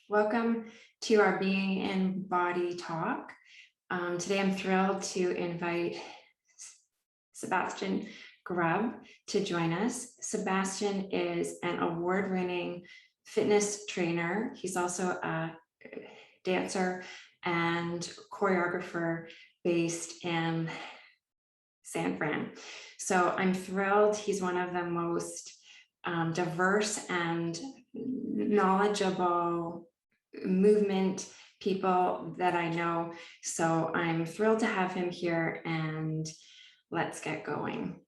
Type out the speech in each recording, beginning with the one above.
Welcome to our Being in Body talk. Today I'm thrilled to invite Sebastian Grubb to join us. Sebastian is an award-winning fitness trainer. He's also a dancer and choreographer based in San Fran. So I'm thrilled. He's one of the most diverse and knowledgeable movement people that I know. So I'm thrilled to have him here, and let's get going.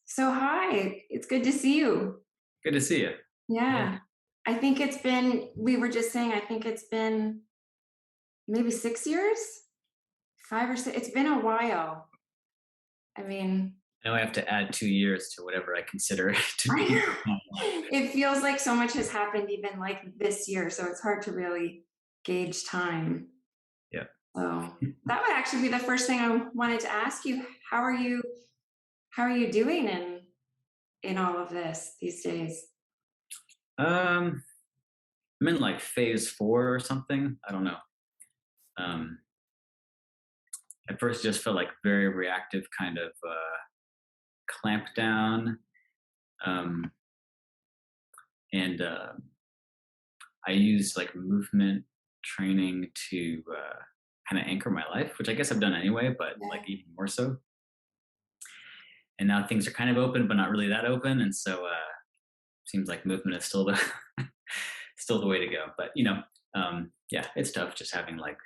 So hi, it's good to see you. Good to see you. Yeah. Yeah. I think it's been, we were just saying, I think it's been maybe 6 years, 5 or 6. It's been a while. I mean, I know I have to add 2 years to whatever I consider it to I be. know. It feels like so much has happened even like this year, so it's hard to really gauge time. Yeah. So that would actually be the first thing I wanted to ask you. How are you doing in all of this these days? Um, I'm in like phase 4 or something. I don't know. Um, at first just felt like very reactive kind of clamp down. Um, and I use like movement training to kind of anchor my life, which I guess I've done anyway, but like Yeah. even more so. And now things are kind of open, but not really that open. And so seems like movement is still the still the way to go. But yeah, it's tough just having like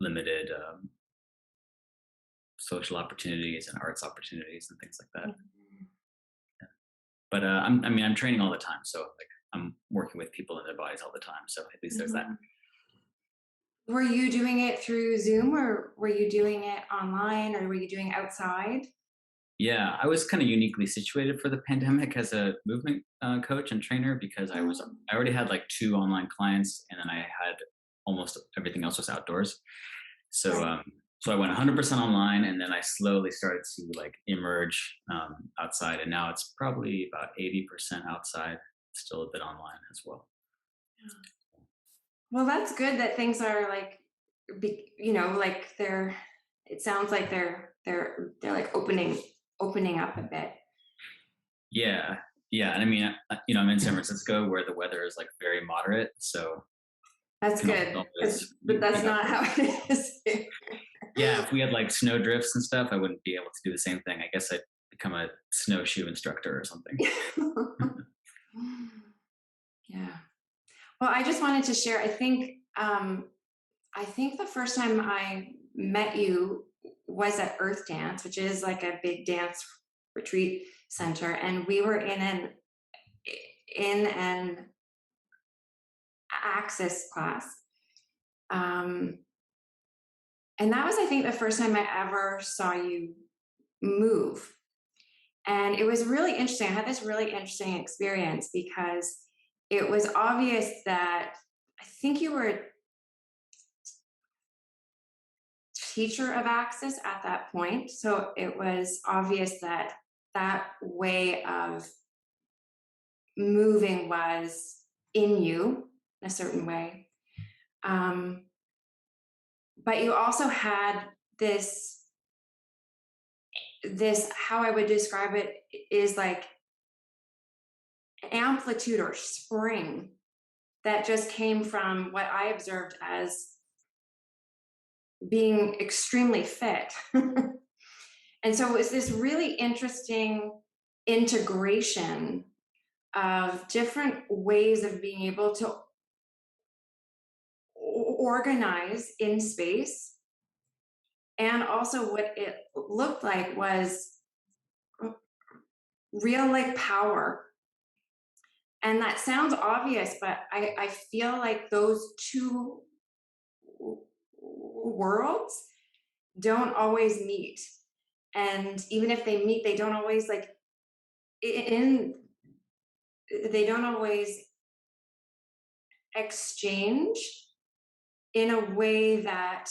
limited social opportunities and arts opportunities and things like that. Mhm. But I'm training all the time, so like I'm working with people in their bodies all the time. So at least there's that. Mhm. Were you doing it through Zoom, or were you doing it online, or were you doing outside? Yeah, I was kind of uniquely situated for the pandemic as a movement coach and trainer because Oh, I already had like 2 online clients, and then I had almost everything else was outdoors. So right. um, so I went 100% online, and then I slowly started to like emerge outside, and now it's probably about 80% outside, still a bit online as well. Well, that's good that things are like, like it sounds like they're like opening up a bit. Yeah, yeah, and I mean, I'm in San Francisco where the weather is like very moderate, so That's can almost good, always but that's be not outdoors. how it is here. Yeah, if we had like snow drifts and stuff, I wouldn't be able to do the same thing. I guess I'd become a snowshoe instructor or something. Yeah. Well, I just wanted to share. I think the first time I met you was at Earth Dance, which is like a big dance retreat center, and we were in an access class. Um, and that was, I think, the first time I ever saw you move. And it was really interesting. I had this really interesting experience because it was obvious that I think you were a teacher of Access at that point. So it was obvious that that way of moving was in you in a certain way. Um, but you also had this, how I would describe it is like amplitude or spring that just came from what I observed as being extremely fit. And so it was this really interesting integration of different ways of being able to organize in space. And also, what it looked like was real like power. And that sounds obvious, but I feel like those two worlds don't always meet. And even if they meet, they don't always like in they don't always exchange in a way that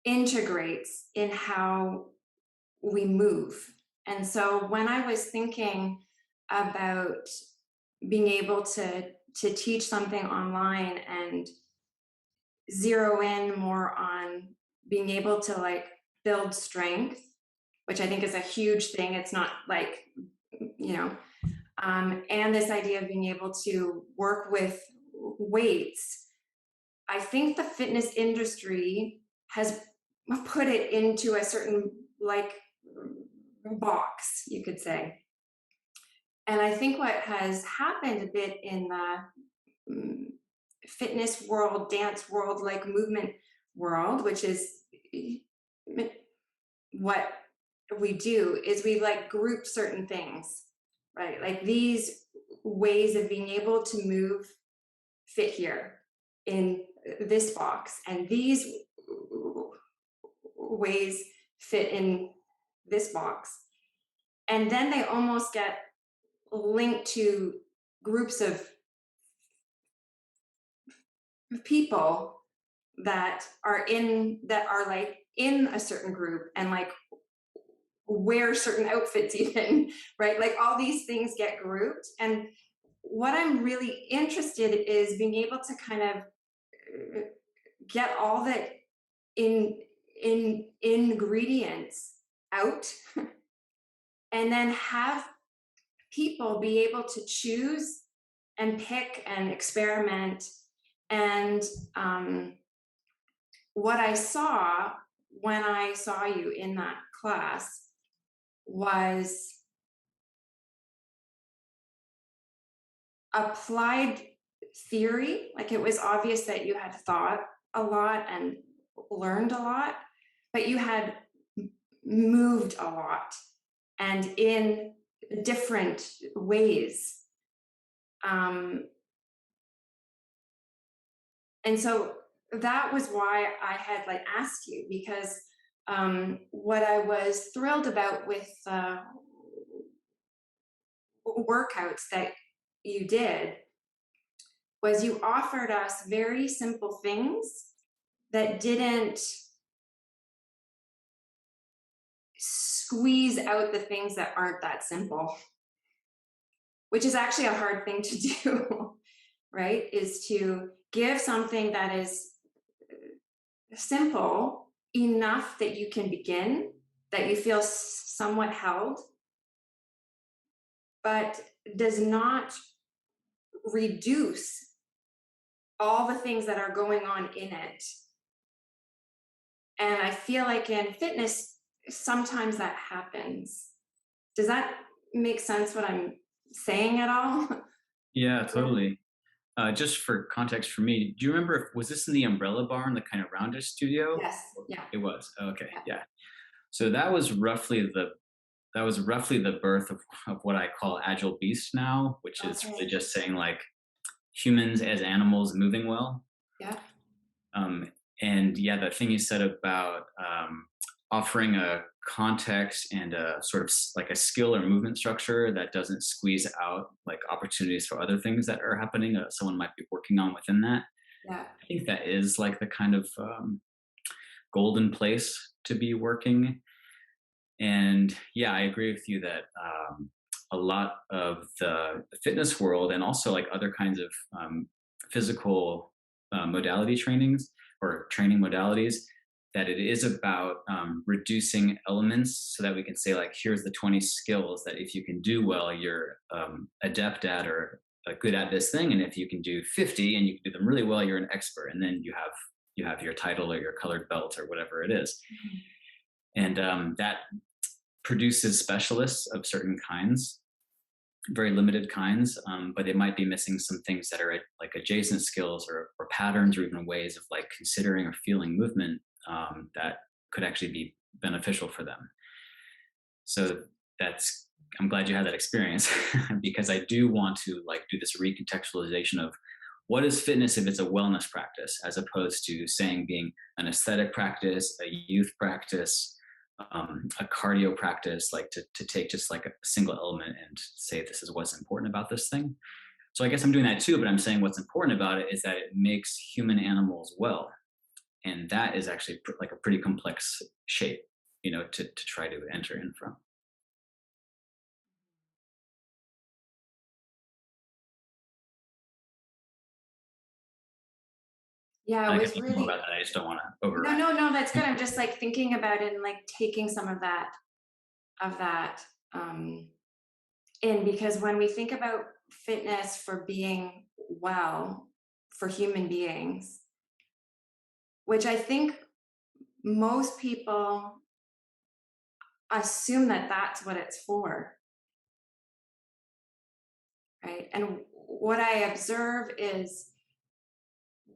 integrates in how we move. And so when I was thinking about being able to teach something online and zero in more on being able to like build strength, which I think is a huge thing. It's not like, you know, and this idea of being able to work with weights. I think the fitness industry has put it into a certain like box, you could say. And I think what has happened a bit in the mm, fitness world, dance world, like movement world, which is what we do, is we like group certain things, right? Like these ways of being able to move fit here in this box, and these ways fit in this box. And then they almost get linked to groups of people that are like in a certain group and like wear certain outfits even, right? Like all these things get grouped. And what I'm really interested is being able to kind of get all the in ingredients out and then have people be able to choose and pick and experiment. And what I saw when I saw you in that class was applied theory. Like it was obvious that you had thought a lot and learned a lot, but you had moved a lot and in different ways. And so that was why I had like asked you, because what I was thrilled about with workouts that you did was you offered us very simple things that didn't squeeze out the things that aren't that simple, which is actually a hard thing to do, right? Is to give something that is simple enough that you can begin, that you feel somewhat held, but does not reduce all the things that are going on in it. And I feel like in fitness, sometimes that happens. Does that make sense what I'm saying at all? Yeah, totally. Just for context for me, do you remember was this in the Umbrella Barn, the kind of roundish studio? Yes. Yeah. It was. Okay, Yeah. yeah. So that was roughly the birth of what I call Agile Beast now, which is really Okay. just saying like humans as animals moving well. Yeah. Um, and yeah, the thing you said about offering a context and a sort of like a skill or movement structure that doesn't squeeze out like opportunities for other things that are happening that someone might be working on within that. Yeah. I think that is like the kind of golden place to be working. And yeah, I agree with you that a lot of the fitness world and also like other kinds of physical modality trainings or training modalities, that it is about reducing elements so that we can say like, here's the 20 skills that if you can do well, you're adept at or good at this thing. And if you can do 50 and you can do them really well, you're an expert. And then you have your title or your colored belt or whatever it is. Mhm. And that produces specialists of certain kinds, very limited kinds, but they might be missing some things that are like adjacent skills or patterns or even ways of like considering or feeling movement that could actually be beneficial for them. So that's I'm glad you had that experience because I do want to like do this recontextualization of what is fitness if it's a wellness practice as opposed to saying being an aesthetic practice, a youth practice, a cardio practice, like to take just like a single element and say this is what's important about this thing. So I guess I'm doing that too, but I'm saying what's important about it is that it makes human animals well, and that is actually like a pretty complex shape, to try to enter in from. Yeah, And it I can was think more really, about that. I just don't want to no, override. no, no, that's good. I'm just like thinking about it and like taking some of that um, in, because when we think about fitness for being well, for human beings, which I think most people assume that that's what it's for, right? And what I observe is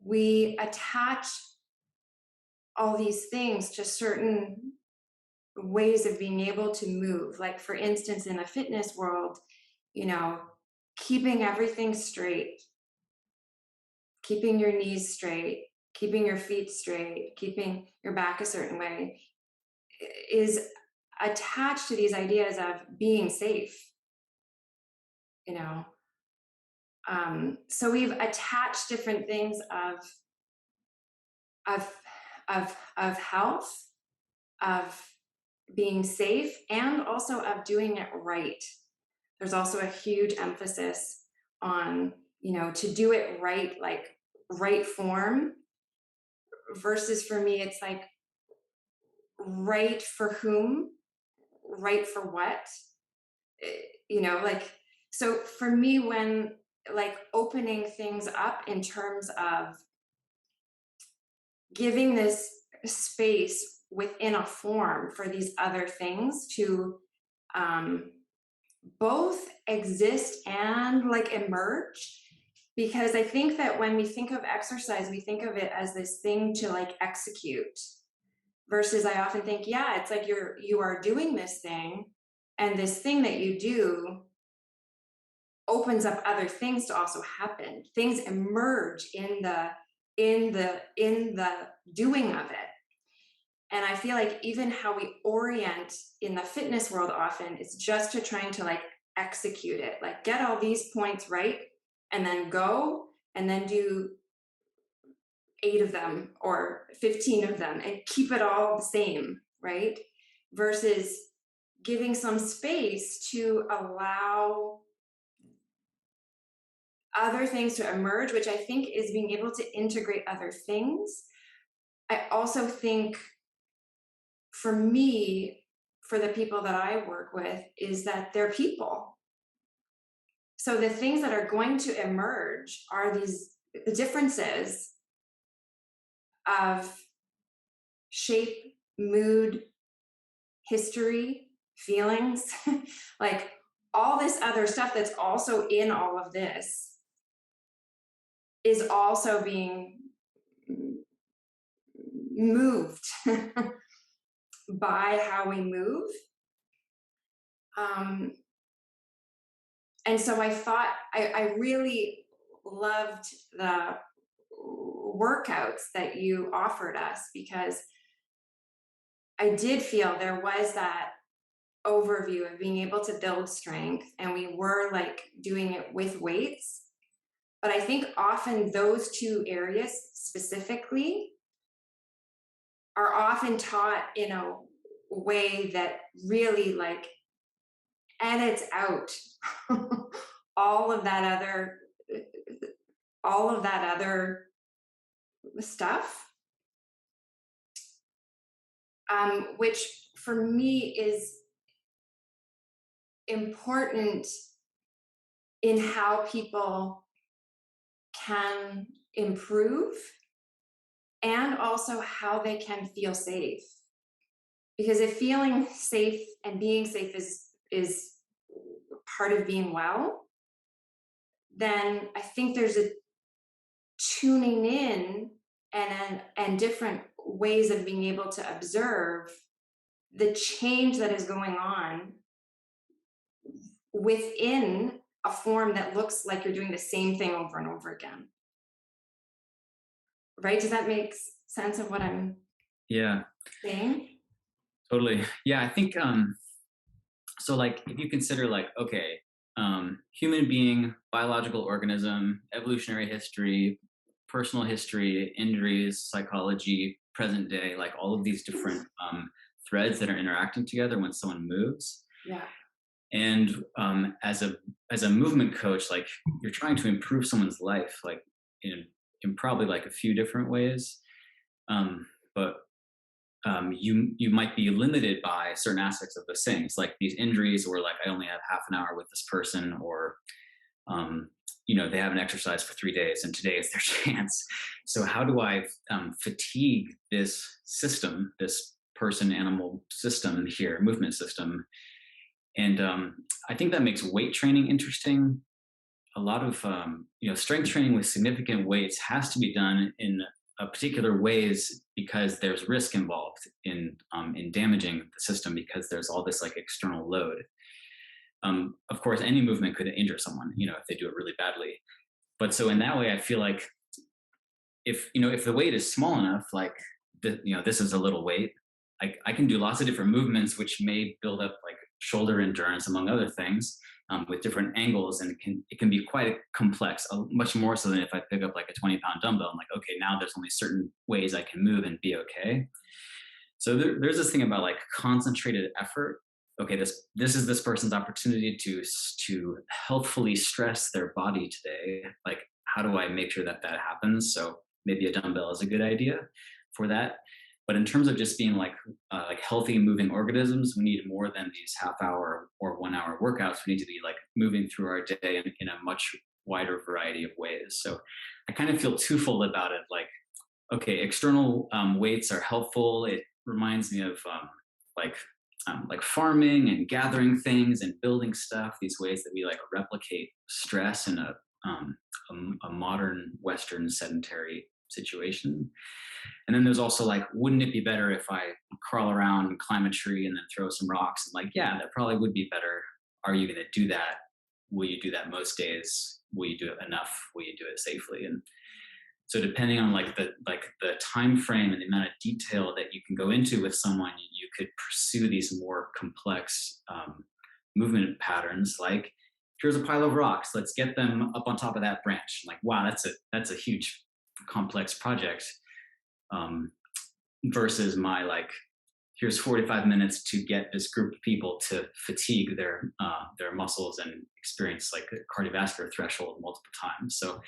we attach all these things to certain ways of being able to move. Like, for instance, in the fitness world, you know, keeping everything straight, keeping your knees straight, keeping your feet straight, keeping your back a certain way is attached to these ideas of being safe, you know. So we've attached different things of of health, of being safe, and also of doing it right. There's also a huge emphasis on, you know, to do it right, like right form, versus for me, it's like right for whom, right for what, you know, like, so for me, when like opening things up in terms of giving this space within a form for these other things to um, both exist and like emerge, because I think that when we think of exercise, we think of it as this thing to like execute, versus I often think, yeah, it's like you are doing this thing, and this thing that you do opens up other things to also happen. Things emerge in the doing of it. And I feel like even how we orient in the fitness world often is just to trying to like execute it, like get all these points right, and then go and then do 8 of them or 15 of them and keep it all the same, right? Versus giving some space to allow other things to emerge, which I think is being able to integrate other things. I also think for me, for the people that I work with, is that they're people. So the things that are going to emerge are these differences of shape, mood, history, feelings, like all this other stuff that's also in all of this is also being moved by how we move. Um, and so I thought I really loved the workouts that you offered us, because I did feel there was that overview of being able to build strength, and we were like doing it with weights. But I think often those two areas specifically are often taught in a way that really like edits out all of that other all of that other stuff, which for me is important in how people can improve, and also how they can feel safe. Because if feeling safe and being safe is part of being well, then I think there's a tuning in and different ways of being able to observe the change that is going on within a form that looks like you're doing the same thing over and over again. Right? Does that make sense of what I'm Yeah, saying? totally. Yeah, I think so like if you consider like, okay, human being, biological organism, evolutionary history, personal history, injuries, psychology, present day, like all of these different threads that are interacting together when someone moves. Yeah. And as a movement coach, like you're trying to improve someone's life, like in in probably like a few different ways. But you might be limited by certain aspects of those things, like these injuries, or like I only have half an hour with this person, or they haven't exercised for 3 days and today is their chance. So how do I fatigue this system, this person animal system here, movement system? And I think that makes weight training interesting. A lot of strength training with significant weights has to be done in particular ways, because there's risk involved in damaging the system, because there's all this like external load. Of course, any movement could injure someone, if they do it really badly. But so in that way, I feel like if the weight is small enough, like this is a little weight, I can do lots of different movements, which may build up like shoulder endurance, among other things, with different angles, and it can be quite complex, much more so than if I pick up like a 20-pound dumbbell. I'm like, okay, now there's only certain ways I can move and be okay. So there's this thing about like concentrated effort. Okay, this is this person's opportunity to healthfully stress their body today. Like, how do I make sure that happens? So maybe a dumbbell is a good idea for that. But in terms of just being like healthy moving organisms, we need more than these half-hour or 1-hour workouts. We need to be like moving through our day in a much wider variety of ways. So I kind of feel twofold about it. Like, okay, external weights are helpful. It reminds me of like farming and gathering things and building stuff. These ways that we like replicate stress in a modern Western sedentary situation. And then there's also like, wouldn't it be better if I crawl around and climb a tree and then throw some rocks? And like, yeah, that probably would be better. Are you going to do that? Will you do that most days? Will you do it enough? Will you do it safely? And so depending on like the time frame and the amount of detail that you can go into with someone, you could pursue these more complex movement patterns. Like, here's a pile of rocks. Let's get them up on top of that branch. Like, wow, that's a huge complex project. Versus my like, here's 45 minutes to get this group of people to fatigue their muscles and experience like a cardiovascular threshold multiple times. So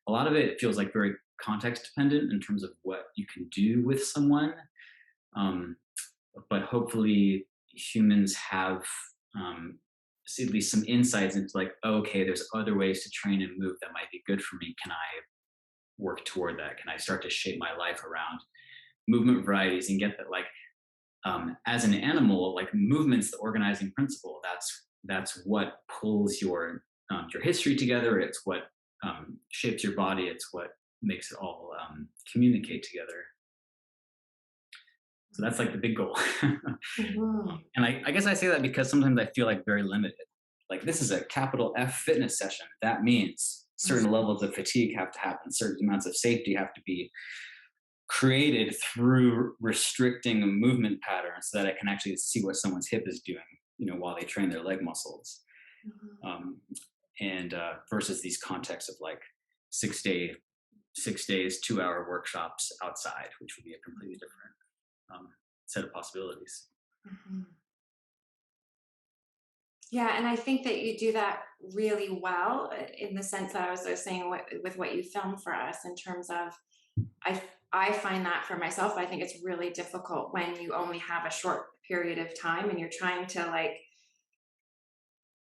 a lot of it feels like very context dependent in terms of what you can do with someone. But hopefully humans have at least some insights into like, oh, okay, there's other ways to train and move that might be good for me. Can I work toward that? Can I start to shape my life around movement varieties and get that, like, as an animal, like movement's the organizing principle. That's what pulls your history together. It's what shapes your body. It's what makes it all communicate together. So that's like the big goal. Mm-hmm. And I guess I say that because sometimes I feel like very limited. Like, this is a capital F fitness session. That means certain levels of fatigue have to happen. Certain amounts of safety have to be created through restricting a movement pattern so that I can actually see what someone's hip is doing, while they train their leg muscles. Mm-hmm. And versus these contexts of like 6 days, 2-hour workshops outside, which would be a completely different set of possibilities. Mm-hmm. Yeah, and I think that you do that really well, in the sense that I was saying with what you filmed for us, in terms of, I find that for myself, I think it's really difficult when you only have a short period of time and you're trying to like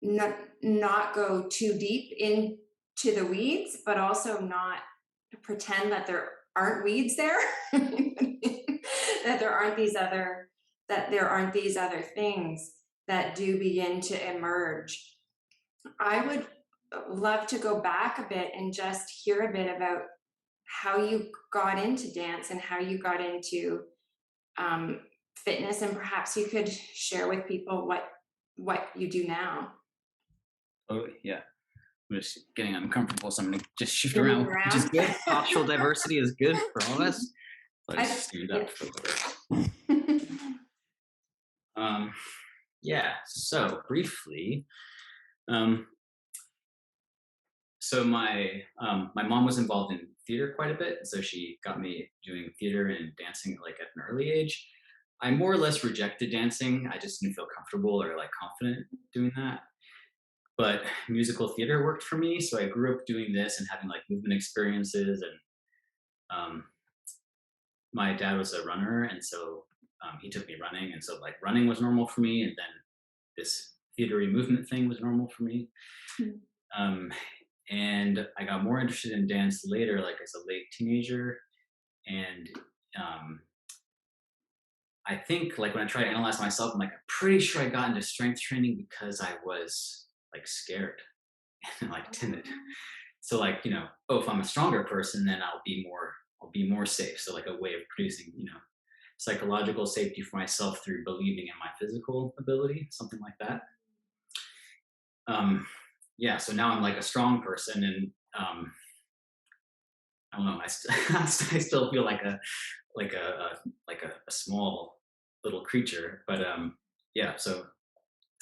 not go too deep into the weeds, but also not pretend that there aren't weeds there, that there aren't these other things that do begin to emerge. I would love to go back a bit and just hear a bit about how you got into dance and how you got into fitness, and perhaps you could share with people what you do now. Oh yeah, I'm just getting uncomfortable, so I'm gonna just shift around, which is good. Cultural diversity is good for all of us. So I just stand up for a bit. Yeah, so briefly, so my mom was involved in theater quite a bit, so she got me doing theater and dancing like at an early age. I more or less rejected dancing. I just didn't feel comfortable or like confident doing that. But musical theater worked for me, so I grew up doing this and having like movement experiences and Um, my dad was a runner, and so he took me running, and so like running was normal for me, and then this theatery movement thing was normal for me. Mm. Um, and I got more interested in dance later, like as a late teenager, and um, I think like when I try to analyze myself, I'm like, I'm pretty sure I got into strength training because I was like scared and like timid. So like, oh, if I'm a stronger person, then I'll be more safe. So like a way of producing, psychological safety for myself through believing in my physical ability, something like that. Um, yeah, so now I'm like a strong person, and I don't know, I still feel like a small little creature, but yeah. So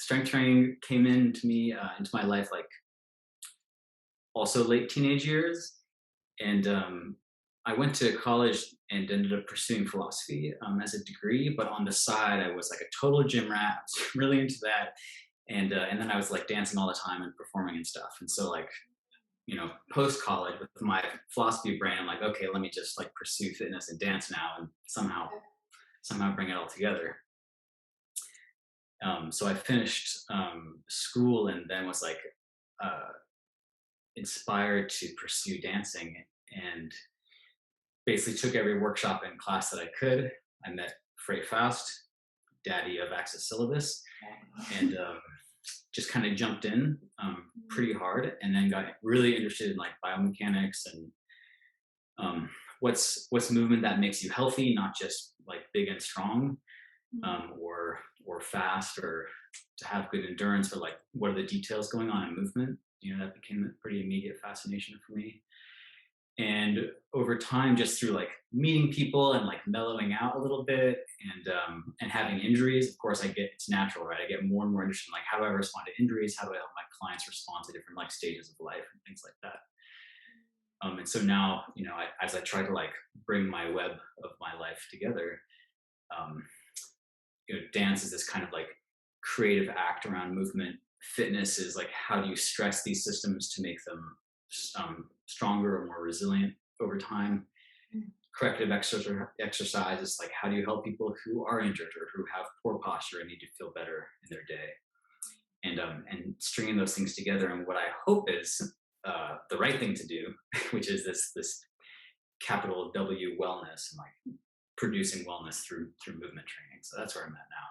strength training came into me into my life like also late teenage years, and I went to college and ended up pursuing philosophy as a degree. But on the side, I was like a total gym rat. I was really into that, and then I was like dancing all the time and performing and stuff. And so like post college with my philosophy brain, I'm like, okay, let me just like pursue fitness and dance now, and somehow bring it all together. So I finished school and then was like uh, inspired to pursue dancing, and basically took every workshop and class that I could. I met Frey Faust, daddy of Access Syllabus, and just kind of jumped in pretty hard, and then got really interested in like biomechanics and what's movement that makes you healthy, not just like big and strong, or fast, or to have good endurance, but like what are the details going on in movement. That became a pretty immediate fascination for me. And over time, just through like meeting people and like mellowing out a little bit, and having injuries, of course, it's natural, right? I get more and more interested in like how do I respond to injuries, how do I help my clients respond to different like stages of life and things like that. And so now, as I try to like bring my web of my life together, um, dance is this kind of like creative act around movement. Fitness is like how do you stress these systems to make them stronger or more resilient over time. Corrective exercise is like how do you help people who are injured or who have poor posture and need to feel better in their day, and stringing those things together. And what I hope is the right thing to do, which is this capital W wellness, and like producing wellness through movement training. So that's where I'm at now.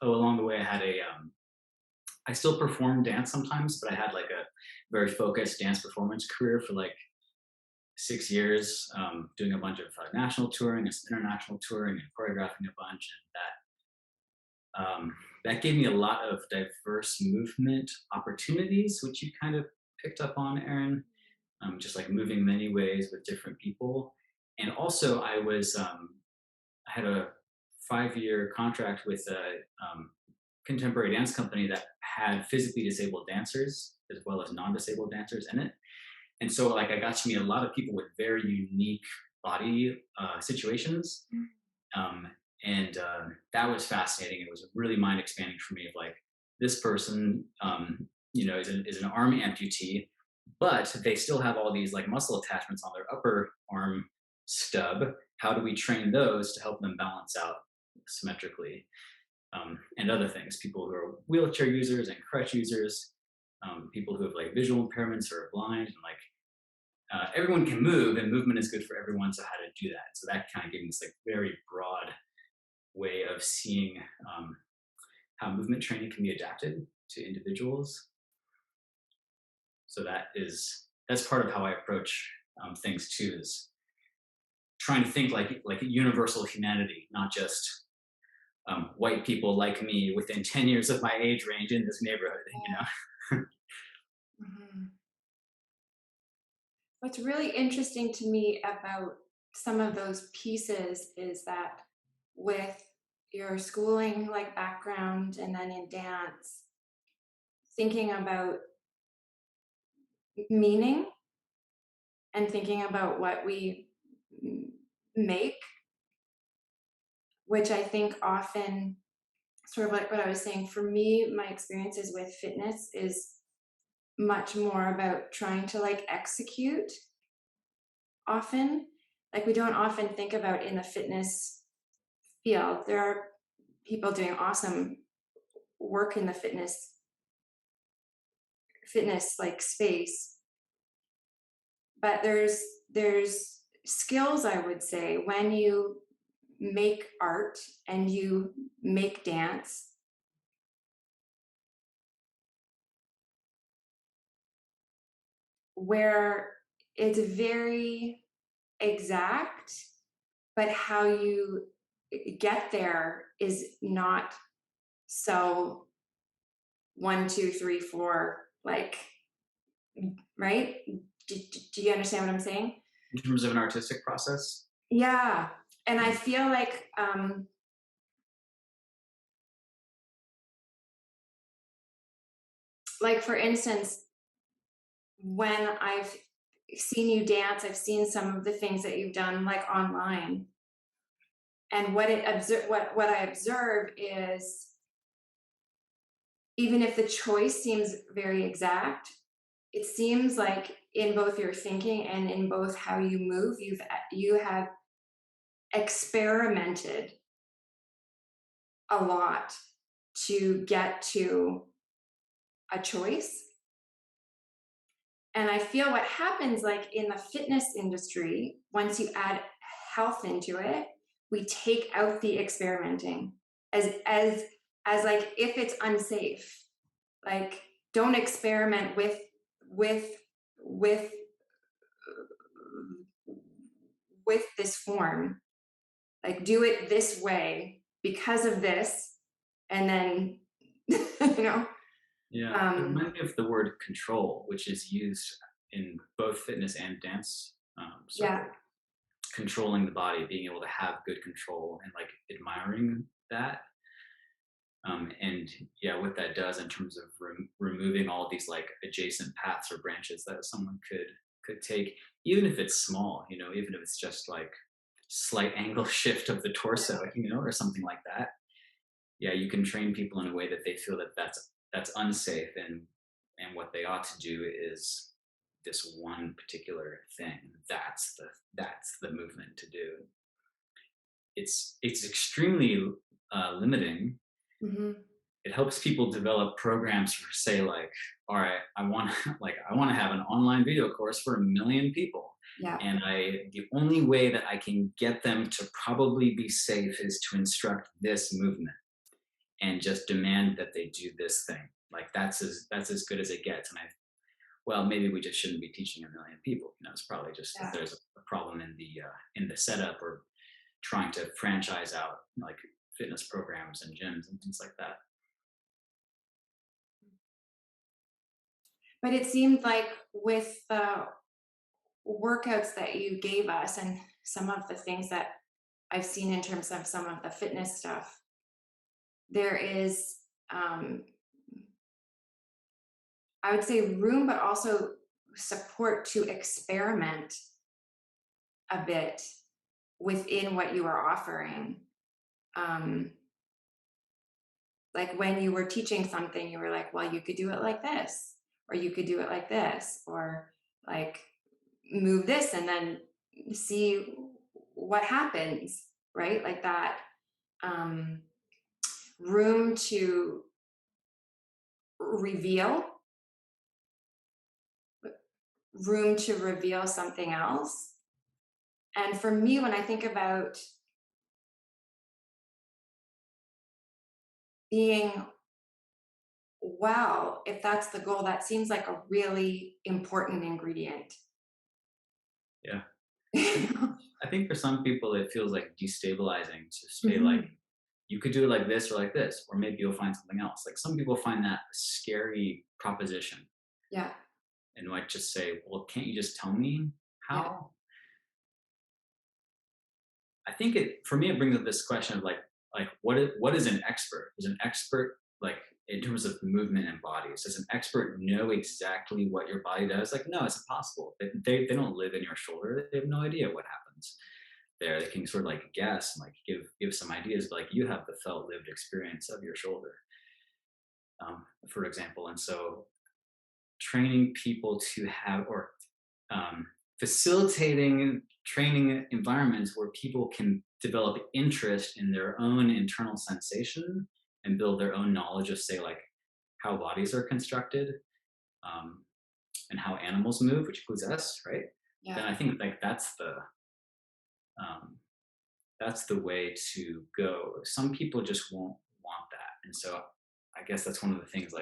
Oh, along the way, I still perform dance sometimes, but I had like a very focused dance performance career for like 6 years, doing a bunch of national touring and some international touring and choreographing a bunch, and that gave me a lot of diverse movement opportunities, which you kind of picked up on, Erin. Just like moving many ways with different people, and also I had a 5-year contract with a contemporary dance company that had physically disabled dancers as well as non-disabled dancers in it. And so like I got to meet a lot of people with very unique body situations. um, and that was fascinating. It was really mind expanding for me of like this person is an arm amputee, but they still have all these like muscle attachments on their upper arm stub. How do we train those to help them balance out symmetrically, and other things? People who are wheelchair users and crutch users, people who have like visual impairments or are blind, and like everyone can move, and movement is good for everyone. So how to do that? So that kind of gave me this like very broad way of seeing how movement training can be adapted to individuals. So that's part of how I approach things too, is trying to think like a universal humanity, not just white people like me within 10 years of my age range in this neighborhood. Mhm. What's really interesting to me about some of those pieces is that with your schooling like background and then in dance, thinking about meaning and thinking about what we make, which I think often, sort of like what I was saying, for me, my experiences with fitness is much more about trying to like execute often. Like we don't often think about in the fitness field. There are people doing awesome work in the fitness like space, but there's skills, I would say, when you make art and you make dance where it's very exact, but how you get there is not so 1, 2, 3, 4, like, right? Do you understand what I'm saying? In terms of an artistic process. Yeah. And I Mm. feel like for instance, when I've seen you dance, I've seen some of the things that you've done like online. And what I observe is even if the choice seems very exact, it seems like in both your thinking and in both how you move, you have experimented a lot to get to a choice. And I feel what happens like in the fitness industry, once you add health into it, we take out the experimenting as like if it's unsafe. Like don't experiment with with with this form. Like do it this way because of this, and then you know. Yeah, it Um, reminds me of the word control, which is used in both fitness and dance yeah, circle. Controlling the body, being able to have good control, and like admiring that. And yeah, what that does in terms of removing all these like adjacent paths or branches that someone could take, even if it's small, even if it's just like slight angle shift of the torso, or something like that. Yeah, you can train people in a way that they feel that that's unsafe, and what they ought to do is this one particular thing. That's the movement to do. It's extremely limiting. hmm, It helps people develop programs for, say, like, all right, I want like I want to have an online video course for 1 million people, yeah, and the only way that I can get them to probably be safe is to instruct this movement and just demand that they do this thing. Like that's as good as it gets. And well, maybe we just shouldn't be teaching 1 million people. It's probably just that yeah. there's a problem in the setup, or trying to franchise out like fitness programs and gyms and things like that. But it seemed like with the workouts that you gave us and some of the things that I've seen in terms of some of the fitness stuff, there is, um, I would say, room, but also support to experiment a bit within what you are offering. Um, like when you were teaching something, you were like, well, you could do it like this, or you could do it like this, or like move this and then see what happens, right? Like that. Um, room to reveal, room to reveal something else. And for me, when I think about being well, if that's the goal, that seems like a really important ingredient. Yeah. I think for some people it feels like destabilizing to say like, Mhm. you could do it like this or like this, or maybe you'll find something else. Like some people find that a scary proposition Yeah, and might just say, well, can't you just tell me yeah, how? I think for me it brings up this question of like what is an expert? Is an expert like in terms of movement and bodies? Does an expert know exactly what your body does? Like no, it's impossible. They don't live in your shoulder. They have no idea what happens there. They can sort of like guess and like give some ideas, but like you have the felt lived experience of your shoulder, for example. And so training people to have, or facilitating training environments where people can develop interest in their own internal sensation and build their own knowledge of, say, like how bodies are constructed, um, and how animals move, which includes us, right? Then Yeah. I think like um, that's the way to go. Some people just won't want that, and so I guess that's one of the things.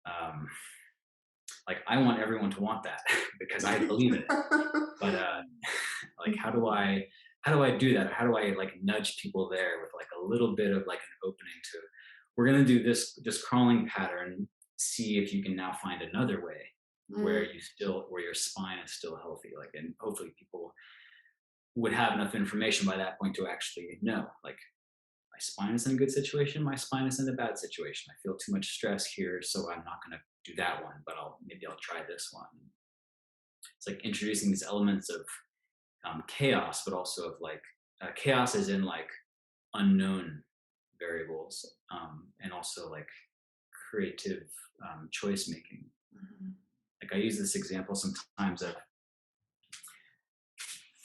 Um, like I want everyone to want that because I believe in it. But like, how do I do that? How do I like nudge people there with like a little bit of like an opening to, we're gonna do this crawling pattern. See if you can now find another way where Mm, where your spine is still healthy. Like, and hopefully people would have enough information by that point to actually know, like, my spine is in a good situation, my spine is in a bad situation. I feel too much stress here, so I'm not going to do that one, but I'll try this one. It's like introducing these elements of chaos, but also of like chaos is in like unknown variables, and also like creative choice making. mhm. Like I use this example sometimes of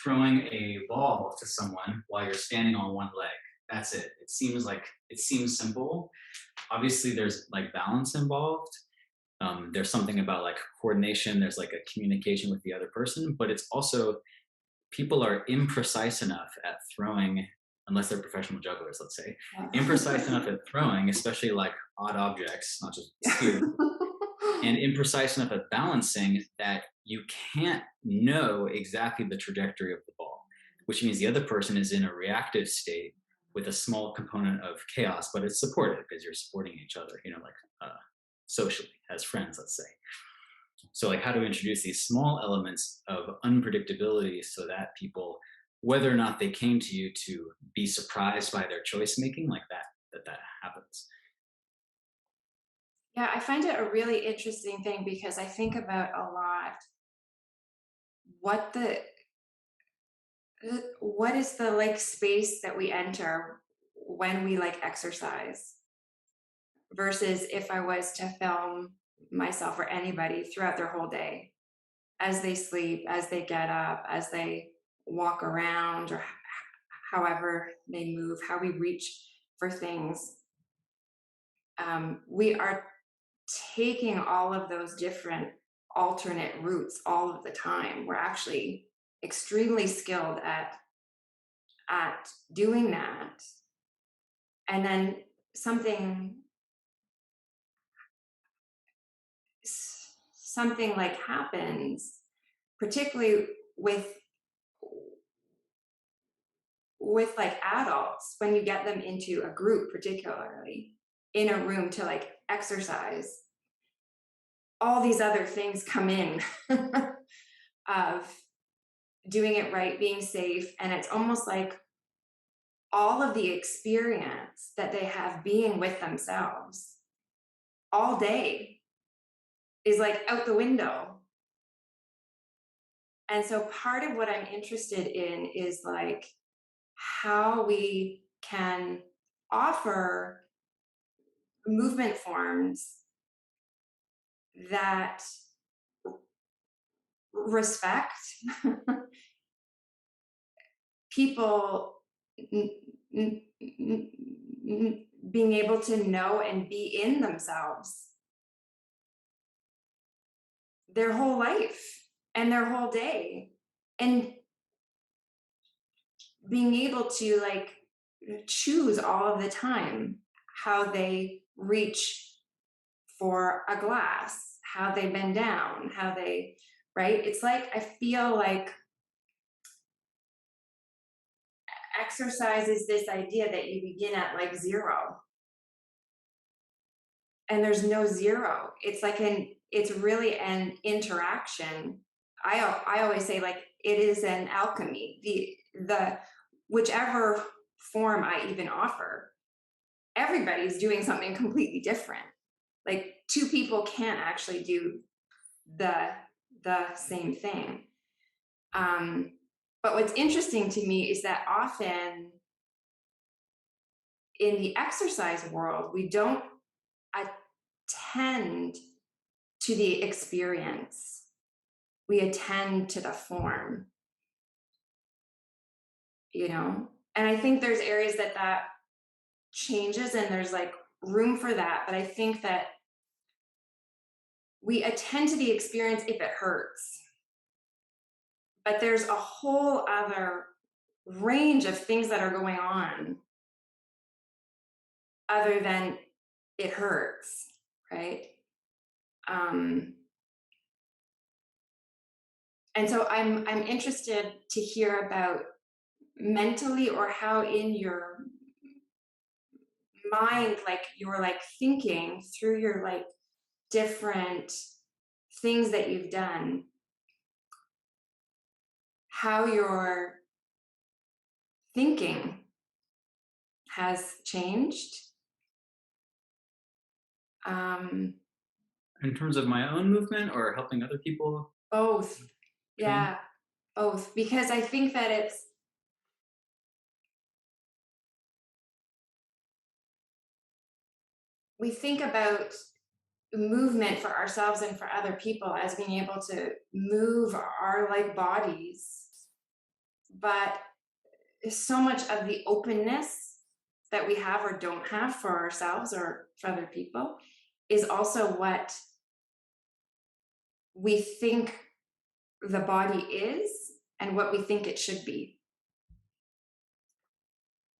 throwing a ball to someone while you're standing on one leg. That's it. It seems simple. Obviously, there's like balance involved. There's something about like coordination. There's like a communication with the other person, but it's also people are imprecise enough at throwing, unless they're professional jugglers, let's say, imprecise enough at throwing, especially like odd objects, not just spears, and imprecise enough at balancing that you can't know exactly the trajectory of the ball, which means the other person is in a reactive state with a small component of chaos, but it's supported because you're supporting each other, like socially as friends, let's say. So, like, how to introduce these small elements of unpredictability so that people, whether or not they came to you to be surprised by their choice making, like that happens. Yeah, I find it a really interesting thing because I think about a lot what the what is the like space that we enter when we like exercise versus if I was to film myself or anybody throughout their whole day as they sleep, as they get up, as they walk around, or however they move, how we reach for things. We are taking all of those different alternate routes all of the time. We're actually extremely skilled at doing that. And then something something like happens, particularly with like adults, when you get them into a group, particularly in a room to like exercise, all these other things come in of doing it right, being safe. And it's almost like all of the experience that they have being with themselves all day is like out the window. And so part of what I'm interested in is like how we can offer movement forms that respect people being able to know and be in themselves their whole life and their whole day, and being able to like choose all of the time how they reach for a glass, how they bend down, how they, right? It's like I feel like exercise is this idea that you begin at like zero, and there's no zero. It's like it's really an interaction. I always say like it is an alchemy. The whichever form I even offer, everybody's doing something completely different. Like two people can't actually do the same thing. But what's interesting to me is that often in the exercise world, we don't attend to the experience. We attend to the form, you know? And I think there's areas that changes and there's like room for that. But I think that we attend to the experience if it hurts. But there's a whole other range of things that are going on other than it hurts, right? Um, and so I'm interested to hear about mentally or how in your mind, like you're like thinking through your like different things that you've done, how your thinking has changed. Um, In terms of my own movement or helping other people both, train? yeah, both, because I think that we think about movement for ourselves and for other people as being able to move our like bodies, but so much of the openness that we have or don't have for ourselves or for other people is also what we think the body is and what we think it should be.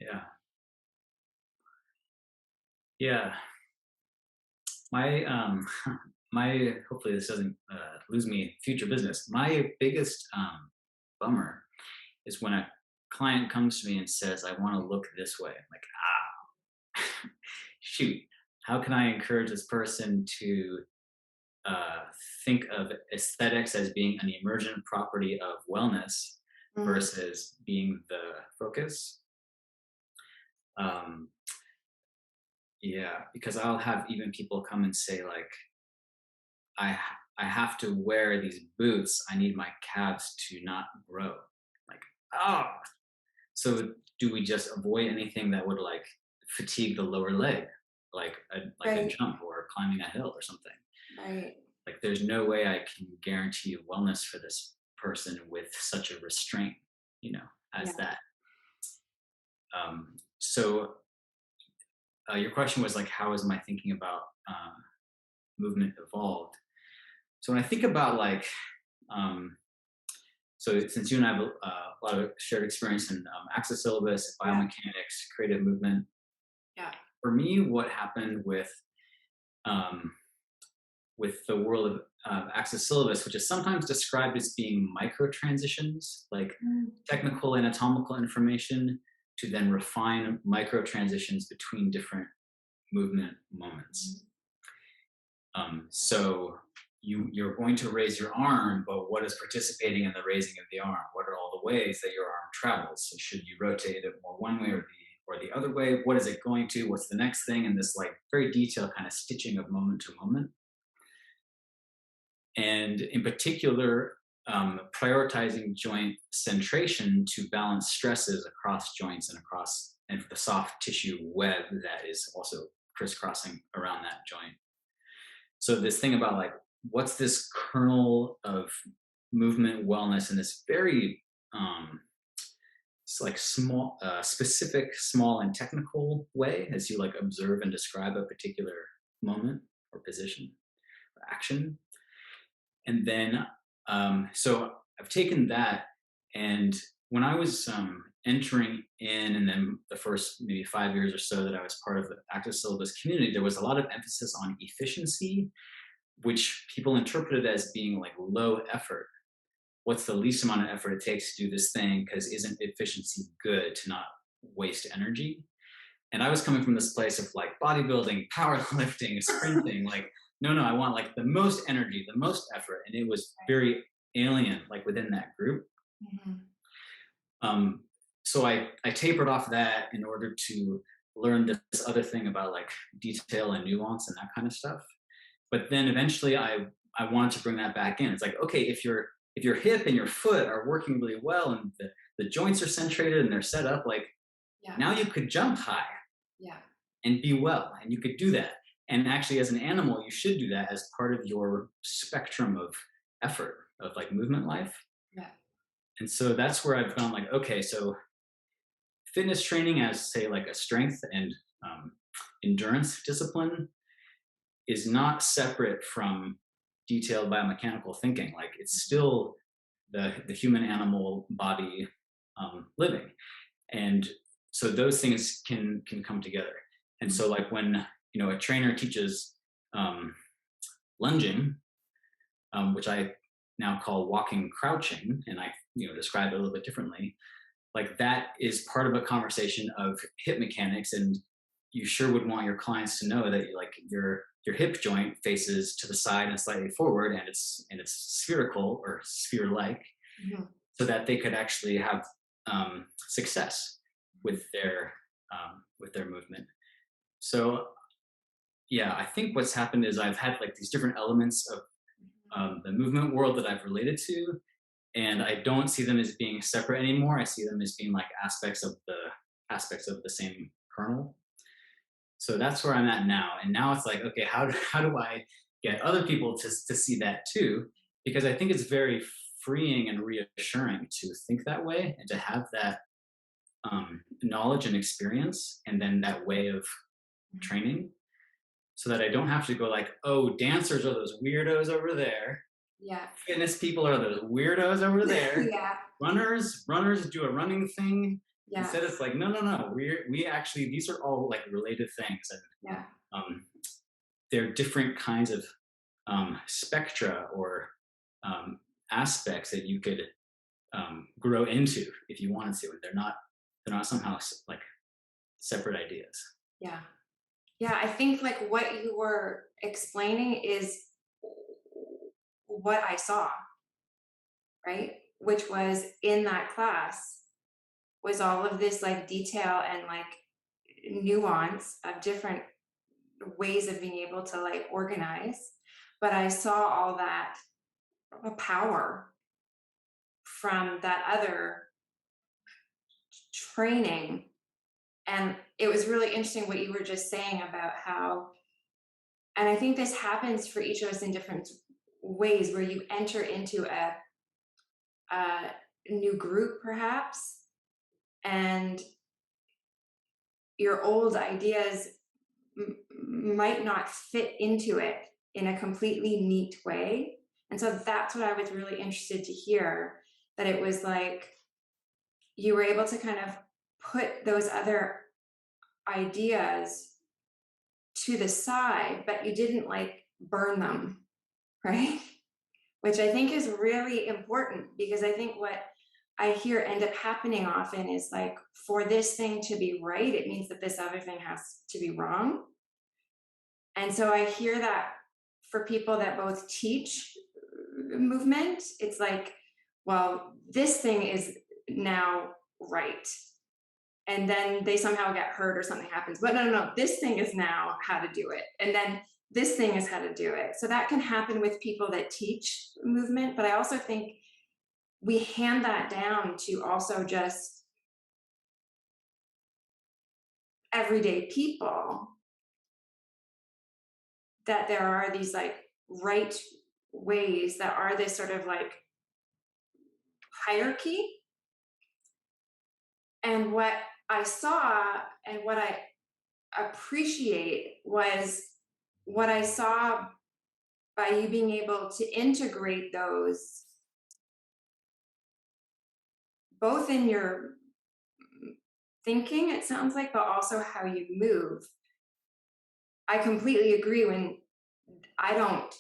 Yeah. Yeah. My my hopefully this doesn't lose me future business. My biggest bummer is when a client comes to me and says, "I want to look this way." I'm like, shoot, how can I encourage this person to uh, think of aesthetics as being an emergent property of wellness Mhm. versus being the focus? Um, yeah, because I'll have even people come and say like, I have to wear these boots. I need my calves to not grow. Like, oh, so do we just avoid anything that would like fatigue the lower leg, like a Right, jump or climbing a hill or something? right. Like, there's no way I can guarantee wellness for this person with such a restraint, as Yeah. that. So your question was like, how is my thinking about movement evolved? So when I think about like, um, so since you and I have a lot of shared experience in access syllabus, Yeah. biomechanics, creative movement, Yeah. for me, what happened um, with the world of access syllabus, which is sometimes described as being micro transitions, like Mm. technical anatomical information to then refine micro transitions between different movement moments. So you're going to raise your arm, but what is participating in the raising of the arm? What are all the ways that your arm travels? So should you rotate it more one way or the other way? What is it going to? What's the next thing? And this like very detailed kind of stitching of moment to moment. And in particular, prioritizing joint centration to balance stresses across joints and the soft tissue web that is also crisscrossing around that joint. So this thing about like, what's this kernel of movement wellness in this very it's like small, specific, small and technical way as you like observe and describe a particular moment or position or action. And then, so I've taken that, and when I was entering in, and then the first maybe 5 years or so that I was part of the active syllabus community, there was a lot of emphasis on efficiency, which people interpreted as being like low effort. What's the least amount of effort it takes to do this thing? Because isn't efficiency good to not waste energy? And I was coming from this place of like bodybuilding, powerlifting, sprinting, like, no, I want like the most energy, the most effort. And it was very alien, like within that group. Mhm. Um, so I tapered off that in order to learn this other thing about like detail and nuance and that kind of stuff. But then eventually I wanted to bring that back in. It's like, okay, if your hip and your foot are working really well and the joints are centrated and they're set up, like Yeah. now you could jump high Yeah. and be well, and you could do that. And actually, as an animal, you should do that as part of your spectrum of effort of like movement life. Yeah. And so that's where I've gone like, okay, so fitness training as say like a strength and um, endurance discipline is not separate from detailed biomechanical thinking. Like it's still the human animal body living. And so those things can come together. And so like when a trainer teaches um, lunging, which I now call walking crouching, and I describe it a little bit differently. Like that is part of a conversation of hip mechanics, and you sure would want your clients to know that your hip joint faces to the side and slightly forward, and it's spherical or sphere-like, Mhm. so that they could actually have success with their movement. So yeah, I think what's happened is I've had like these different elements of the movement world that I've related to, and I don't see them as being separate anymore. I see them as being like aspects of the same kernel. So that's where I'm at now. And now it's like, okay, how do I get other people to see that too? Because I think it's very freeing and reassuring to think that way and to have that knowledge and experience, and then that way of training, so that I don't have to go like, oh, dancers are those weirdos over there. Yeah. Fitness people are those weirdos over there. Yeah. Runners do a running thing. Yeah. Instead, it's like, no. We actually, these are all like related things, and Yeah. they're different kinds of spectra or um, aspects that you could grow into if you wanted to. And they're not somehow like separate ideas. Yeah. Yeah. I think like what you were explaining is what I saw, right? Which was in that class was all of this like detail and like nuance of different ways of being able to like organize. But I saw all that power from that other training. And it was really interesting what you were just saying about how, and I think this happens for each of us in different ways, where you enter into a new group perhaps, and your old ideas might not fit into it in a completely neat way. And so that's what I was really interested to hear, that it was like you were able to kind of put those other ideas to the side, but you didn't like burn them, right? Which I think is really important, because I think what I hear end up happening often is like, for this thing to be right, it means that this other thing has to be wrong. And so I hear that for people that both teach movement, it's like, well, this thing is now right. And then they somehow get hurt or something happens. But no, this thing is now how to do it. And then this thing is how to do it. So that can happen with people that teach movement. But I also think we hand that down to also just everyday people, that there are these like right ways, that are this sort of like hierarchy. And what I saw and what I appreciate was what I saw by you being able to integrate those both in your thinking, it sounds like, but also how you move. I completely agree when I don't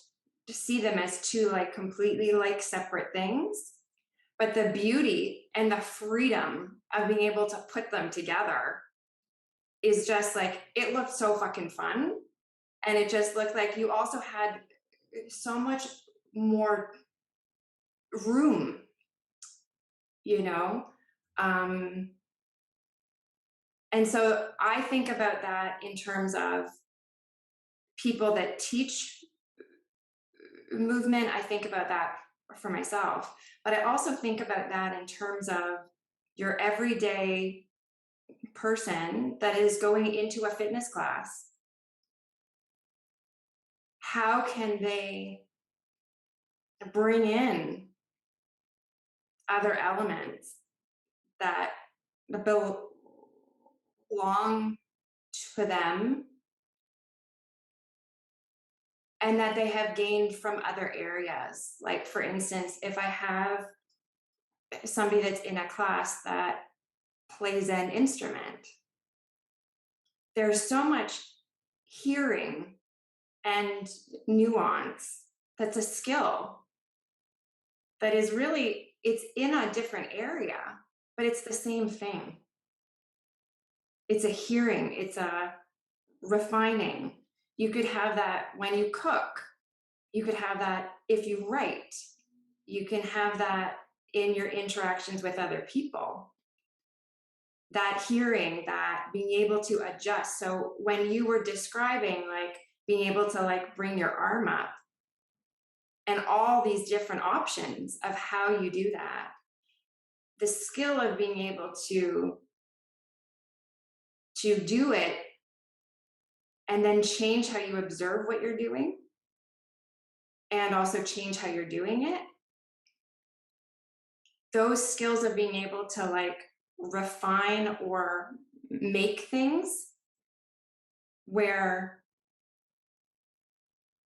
see them as two like completely like separate things, but the beauty and the freedom of being able to put them together is just like, it looked so fucking fun. And it just looked like you also had so much more room, you know? Um, and so I think about that in terms of people that teach movement. I think about that for myself, but I also think about that in terms of your everyday person that is going into a fitness class. how can they bring in other elements that belong to them and that they have gained from other areas. Like, for instance, if I have somebody that's in a class that plays an instrument, there's so much hearing and nuance that's a skill that is really, it's in a different area, but it's the same thing. It's a hearing, it's a refining. You could have that when you cook. You could have that if you write. You can have that in your interactions with other people. That hearing, that being able to adjust. So when you were describing like being able to like bring your arm up and all these different options of how you do that, the skill of being able to do it and then change how you observe what you're doing and also change how you're doing it, those skills of being able to like refine or make things where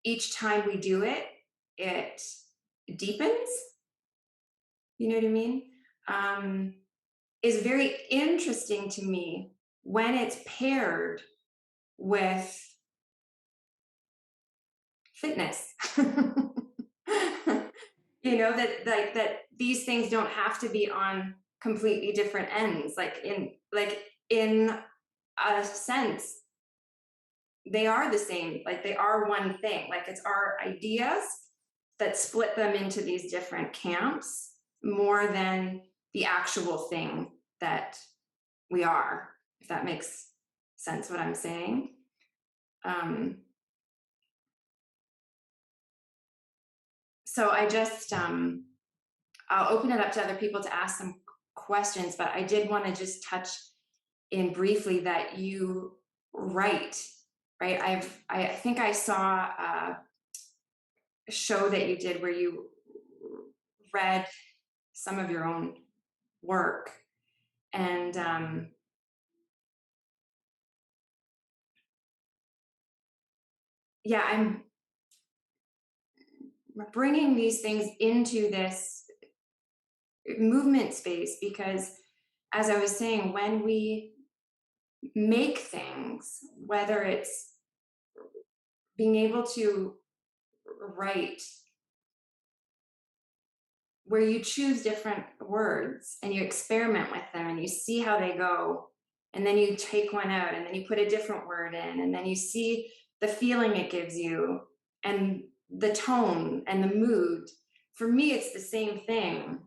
each time we do it, it deepens, you know what I mean? Is very interesting to me when it's paired with fitness. You know, that like that these things don't have to be on completely different ends. Like in a sense, they are the same. Like they are one thing. Like it's our ideas that split them into these different camps more than the actual thing that we are, if that makes sense what I'm saying. So I just, I'll open it up to other people to ask some questions, but I did want to just touch in briefly that you write, right? I think I saw a show that you did where you read some of your own work, and yeah, I'm bringing these things into this movement space because, as I was saying, when we make things, whether it's being able to write where you choose different words and you experiment with them and you see how they go, and then you take one out and then you put a different word in and then you see the feeling it gives you and the tone and the mood. For me, it's the same thing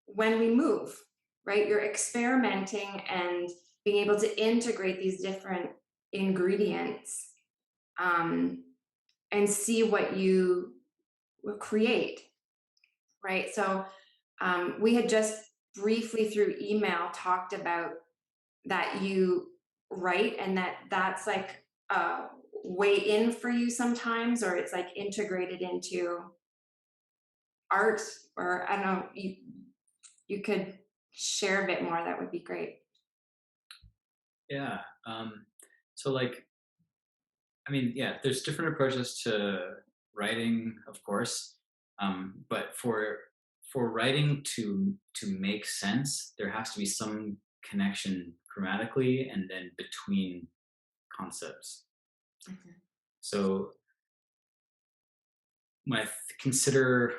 when we move, right? You're experimenting and being able to integrate these different ingredients, and see what you create, right? So we had just briefly through email talked about that you write and that's like a way in for you sometimes, or it's like integrated into art, or I don't know, you could share a bit more, that would be great. Yeah. So like, I mean, yeah, there's different approaches to writing, of course. But for writing to make sense, there has to be some connection grammatically and then between concepts. Mhm. So when I consider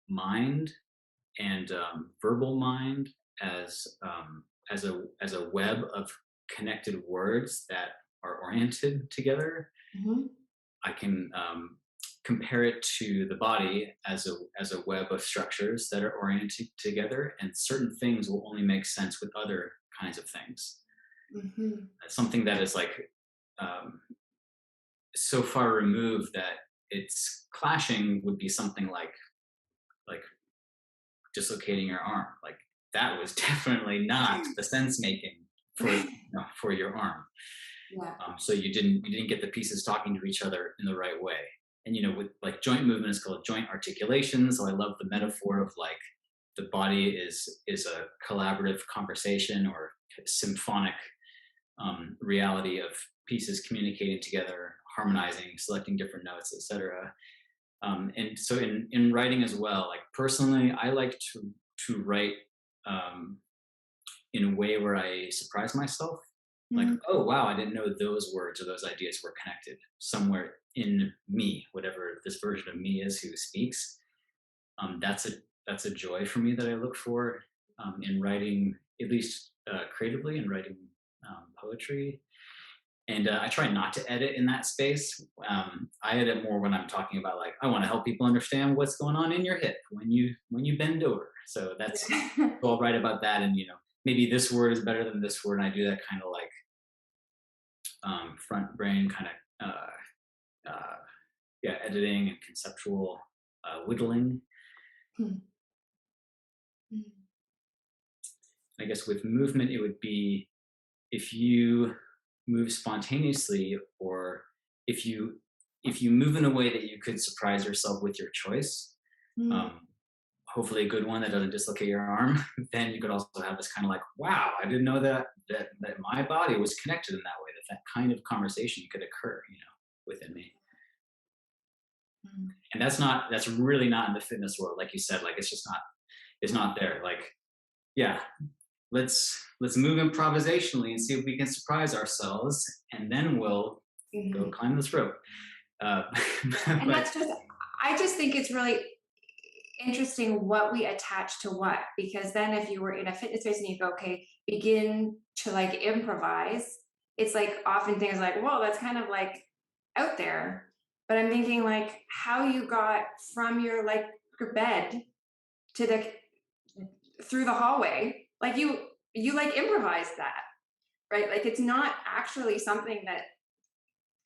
mind and verbal mind as a web of connected words that are oriented together, Mhm. I can compare it to the body as a web of structures that are oriented together, and certain things will only make sense with other kinds of things. Mhm. Something that is like um, so far removed that it's clashing would be something like dislocating your arm. Like that was definitely not the sense making for your arm. Yeah. So you didn't get the pieces talking to each other in the right way. and with like joint movement is called joint articulation. So I love the metaphor of like the body is a collaborative conversation or symphonic reality of pieces communicating together, harmonizing, selecting different notes, etc. And so in writing as well, like personally, I like to write um, in a way where I surprise myself. Like, Mhm. oh wow, I didn't know those words or those ideas were connected somewhere in me, whatever this version of me is who speaks. That's a joy for me that I look for in writing, at least creatively, in writing poetry. And I try not to edit in that space. I edit more when I'm talking about like I want to help people understand what's going on in your hip when you bend over. So so I'll write about that, and maybe this word is better than this word, and I do that kind of like front brain kind of yeah, editing and conceptual whittling. Hmm. I guess with movement, it would be if you move spontaneously, or if you move in a way that you could surprise yourself with your choice, Hmm. um, hopefully a good one that doesn't dislocate your arm, then you could also have this kind of like, wow, I didn't know that my body was connected in that way, that kind of conversation could occur, within me. Hmm. And that's really not in the fitness world, like you said, like it's not there. Like, yeah, let's move improvisationally and see if we can surprise ourselves, and then we'll go Mhm. climb this rope. Uh, And but that's just, I just think it's really interesting what we attach to what, because then if you were in a fitness space and you go, okay, begin to like improvise, it's like often things like, whoa, that's kind of like out there. But I'm thinking like how you got from your bed to the through the hallway, like you like improvised that, right? Like it's not actually something that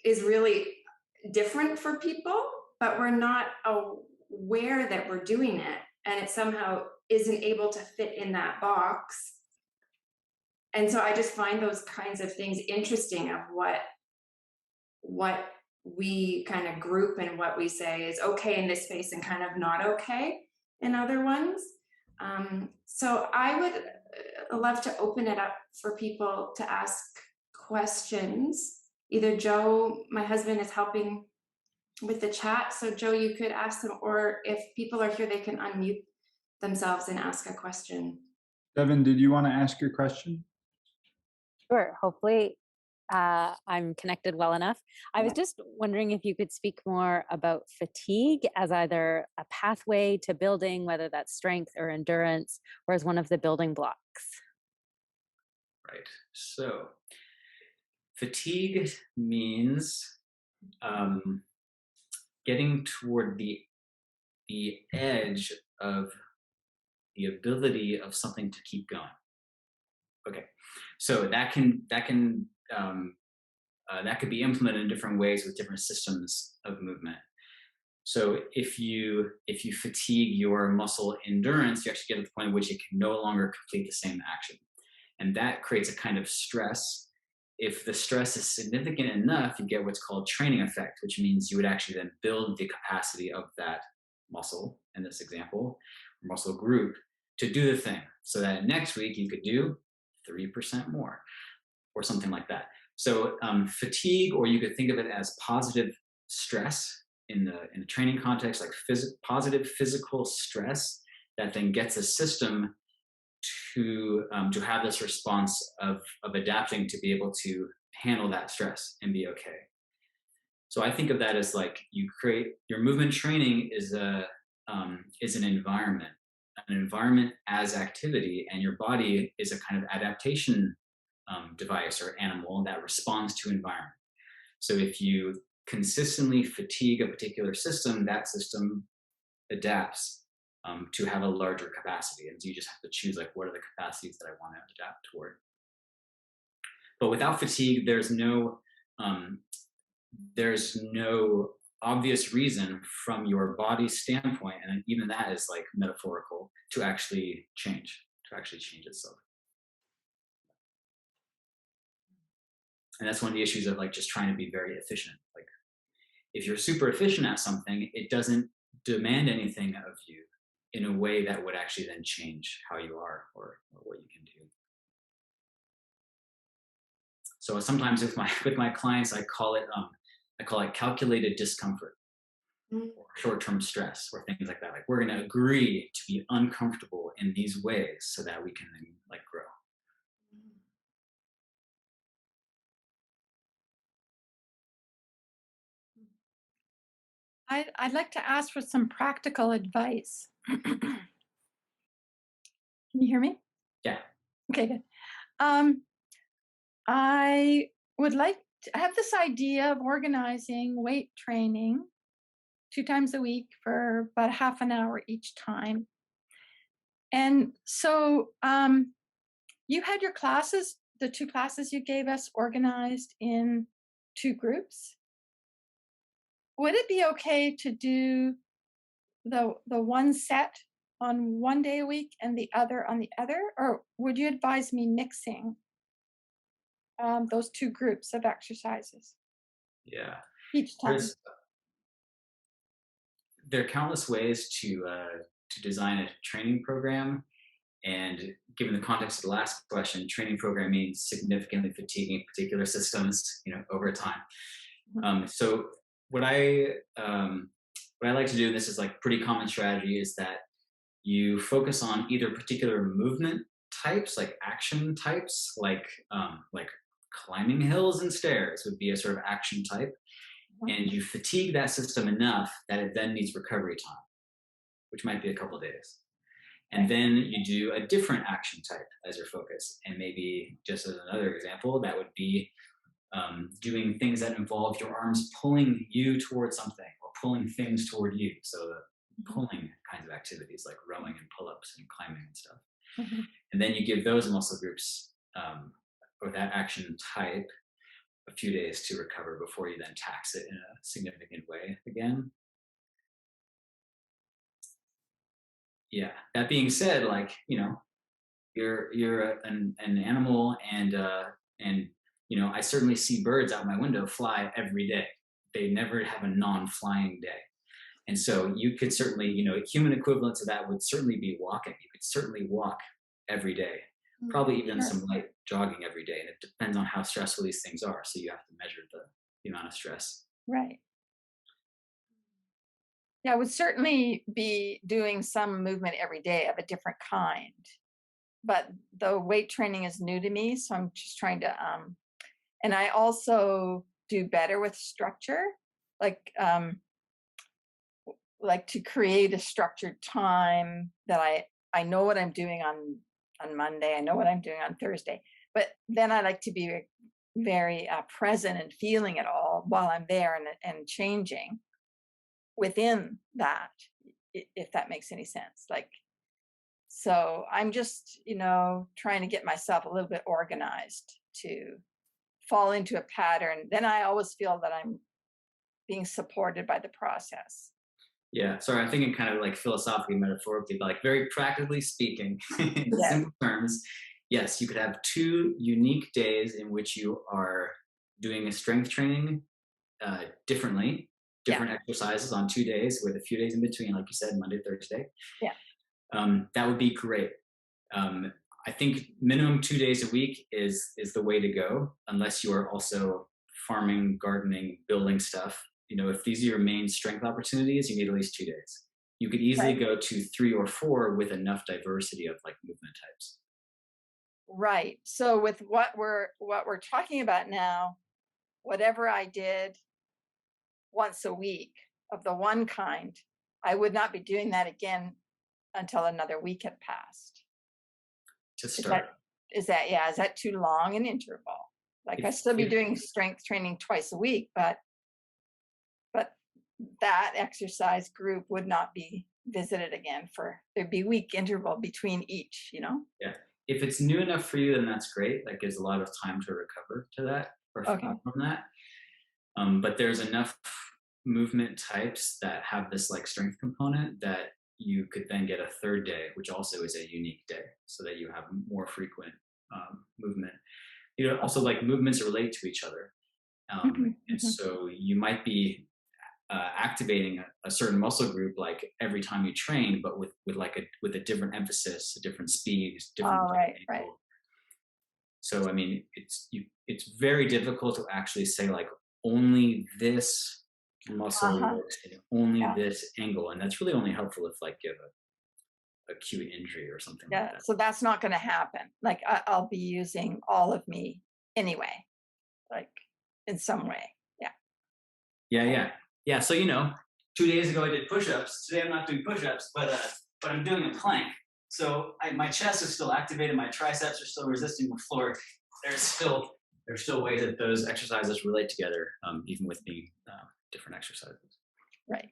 is really different for people, but we're not aware that we're doing it, and it somehow isn't able to fit in that box. And so I just find those kinds of things interesting of what we kind of group and what we say is okay in this space and kind of not okay in other ones. So I would love to open it up for people to ask questions. Either Joe, my husband, is helping with the chat. So Joe, you could ask them, or if people are here, they can unmute themselves and ask a question. Devin, did you want to ask your question? Sure. Hopefully, I'm connected well enough. I was Yeah. just wondering if you could speak more about fatigue as either a pathway to building, whether that's strength or endurance, or as one of the building blocks. right, so fatigue means um, getting toward the edge of the ability of something to keep going. Okay, so that could be implemented in different ways with different systems of movement. So if you fatigue your muscle endurance, you actually get to the point at which it can no longer complete the same action, and that creates a kind of stress. If the stress is significant enough, you get what's called training effect, which means you would actually then build the capacity of that muscle, in this example, or muscle group, to do the thing, so that next week you could do 3% more or something like that. So fatigue, or you could think of it as positive stress in the training context, like positive physical stress that then gets a system to have this response of adapting to be able to handle that stress and be okay. So I think of that as like you create your movement training is an environment as activity, and your body is a kind of adaptation device or animal that responds to environment. So if you consistently fatigue a particular system, that system adapts to have a larger capacity, and so you just have to choose like what are the capacities that I want to adapt toward. But without fatigue, um, there's no obvious reason from your body's standpoint, and even that is like metaphorical, to actually change itself. And that's one of the issues of like just trying to be very efficient. Like if you're super efficient at something, it doesn't demand anything of you in a way that would actually then change how you are or what you can do. So sometimes with my clients, I call it calculated discomfort Mm. or short-term stress or things like that. Like we're going to agree to be uncomfortable in these ways so that we can then like grow. I'd like to ask for some practical advice. Can you hear me? Yeah. Okay, good. I would like I have this idea of organizing weight training 2 times a week for about half an hour each time. And so you had your classes, the 2 classes you gave us, organized in 2 groups. Would it be okay to do the one set on one day a week and the other on the other, or would you advise me mixing those 2 groups of exercises Yeah. each time? There are countless ways to design a training program. And given the context of the last question, training program means significantly fatiguing particular systems, over time. So what I like to do, and this is like pretty common strategy, is that you focus on either particular movement types, like action types, like climbing hills and stairs would be a sort of action type, and you fatigue that system enough that it then needs recovery time, which might be a couple days. And then you do a different action type as your focus. And maybe just as another example, that would be doing things that involve your arms pulling you towards something or pulling things toward you. So the pulling kinds of activities like rowing and pull-ups and climbing and stuff. And then you give those muscle groups or that action type a few days to recover before you then tax it in a significant way again. Yeah. That being said, like, you're an animal, and I certainly see birds out my window fly every day. They never have a non-flying day. And so you could certainly, human equivalent to that would certainly be walking. You could certainly walk every day, probably even some light jogging every day. And it depends on how stressful these things are. So you have to measure the amount of stress. Right. Yeah, I would certainly be doing some movement every day of a different kind. But the weight training is new to me, so I'm just trying to and I also do better with structure, like to create a structured time that I know what I'm doing on Monday, I know what I'm doing on Thursday, but then I like to be very present and feeling it all while I'm there and changing within that, if that makes any sense. Like, so I'm just, trying to get myself a little bit organized to fall into a pattern. Then I always feel that I'm being supported by the process. Yeah, sorry, I'm thinking kind of like philosophically, metaphorically, but like very practically speaking, in simple terms, yes, you could have 2 unique days in which you are doing a strength training differently, different exercises on 2 days with a few days in between, like you said, Monday, Thursday. Yeah. That would be great. I think minimum 2 days a week is the way to go, unless you are also farming, gardening, building stuff. If these are your main strength opportunities, you need at least 2 days. You could easily go to 3 or 4 with enough diversity of like movement types. Right. So with what we're talking about now, whatever I did once a week of the one kind, I would not be doing that again until another week had passed. To start. Is that too long an interval? Like I still be doing strength training twice a week, but that exercise group would not be visited again there'd be week interval between each, Yeah. If it's new enough for you, then that's great. That gives a lot of time to recover to that or from that. But there's enough movement types that have this like strength component that you could then get a 3rd day, which also is a unique day, so that you have more frequent movement. Also like movements relate to each other. And so you might be activating a certain muscle group like every time you train, but with a different emphasis, a different speed, different Oh, right, right. angle. So I mean, it's very difficult to actually say like only this muscle works and only this angle, and that's really only helpful if like you have a acute injury or something like that. So that's not going to happen. Like I'll be using all of me anyway, like in some way. Yeah. So 2 days ago I did push-ups. Today I'm not doing push-ups, but I'm doing a plank. So my chest is still activated. My triceps are still resisting the floor. There's still ways that those exercises relate together, even with being different exercises. Right.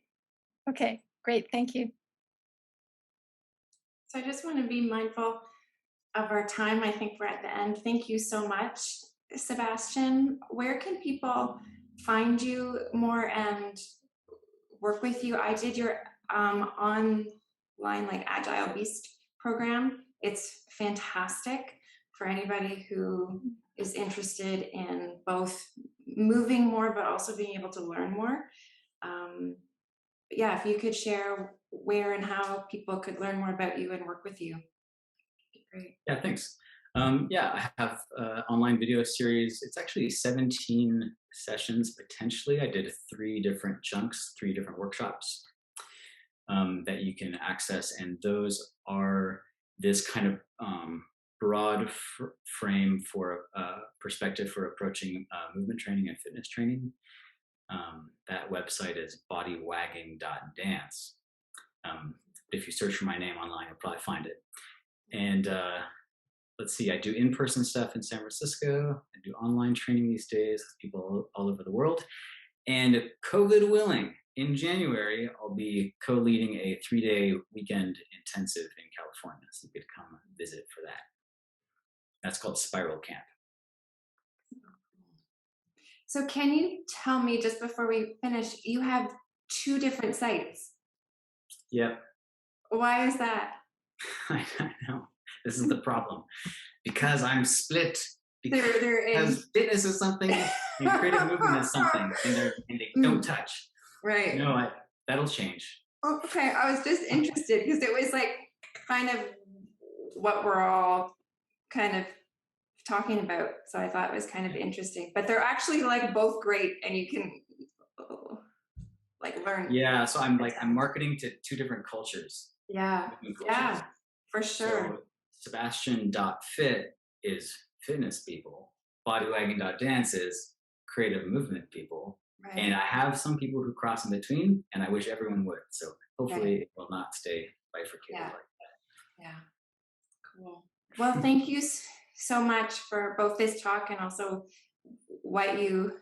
Okay. Great. Thank you. So I just want to be mindful of our time. I think we're at the end. Thank you so much, Sebastian. Where can people find you more and work with you? I did your online like Agile Beast program. It's fantastic for anybody who is interested in both moving more but also being able to learn more. Yeah, if you could share where and how people could learn more about you and work with you. Great. Yeah, thanks. I have online video series. It's actually 17 sessions potentially. I did 3 different chunks, 3 different workshops that you can access, and those are this kind of broad frame for perspective for approaching movement training and fitness training. That website is bodywagging.dance. If you search for my name online, you'll probably find it. And let's see, I do in-person stuff in San Francisco. I do online training these days with people all over the world. And COVID willing, in January, I'll be co-leading a 3-day weekend intensive in California. So you could come visit for that. That's called Spiral Camp. So can you tell me, just before we finish, you have 2 different sites. Yep. Why is that? I know. This is the problem. Because I'm split. Because fitness is something and creative movement is something, and they don't touch. Right. That'll change. Okay, I was just interested because it was like kind of what we're all kind of talking about. So I thought it was kind of interesting. But they're actually like both great, and you can like learn. Yeah, so I'm marketing to 2 different cultures. Yeah, for sure. So Sebastian.fit is fitness people. Bodywagging.dance is creative movement people. Right. And I have some people who cross in between, and I wish everyone would. So hopefully it will not stay bifurcated like that. Yeah, cool. Well, thank you so much for both this talk and also what you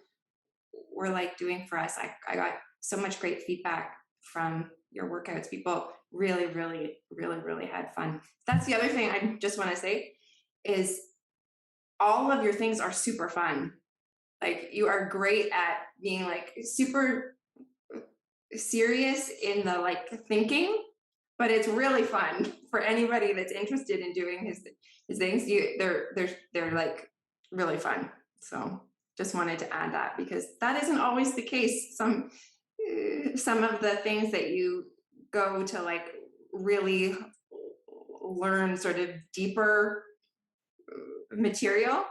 were like doing for us. I got so much great feedback from your workouts. People really, really, really, really had fun. That's the other thing I just want to say is all of your things are super fun. Like you are great at being like super serious in the like thinking, but it's really fun for anybody that's interested in doing his things. They're like really fun. So just wanted to add that because that isn't always the case. Some of the things that you go to like really learn sort of deeper material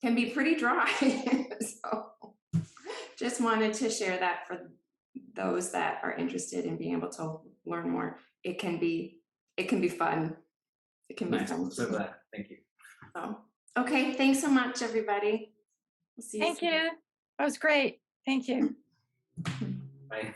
can be pretty dry. So just wanted to share that for those that are interested in being able to learn more. It can be fun. It can be Nice. fun. I'm so glad. Thank you. So, okay, thanks so much, everybody. We'll see you soon. Thank you. That was great. Thank you. Bye.